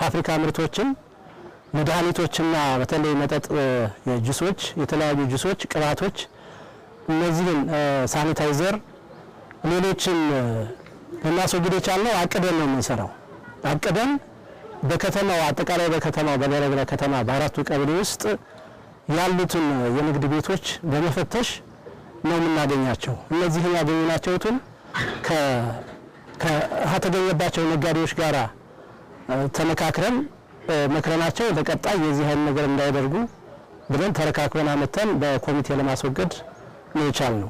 ፋብሪካ ምርቶችን መድኃኒቶችና በተለይ መጠጥ ጁሶች የተለያዩ ጁሶች ቅባቶች እነዚህን ሳኒታይዘር ሌሎችን ለማስወገድ የቻልነው አቅደን ነው የምንሰራው። አቅደን በከተማው አጠቃላይ በከተማው በበረግረ ከተማ በአራቱ ቀበሌ ውስጥ ያሉትን የንግድ ቤቶች በመፈተሽ ነው የምናገኛቸው። እነዚህን ያገኘናቸውን ከተገኘባቸው ነጋዴዎች ጋራ ተመካክረን መክረናቸው ለቀጣይ የዚህ አይነት ነገር እንዳይደርጉ ብለን ተረካክበን አመተን በኮሚቴ ለማስወገድ ነው የቻልነው።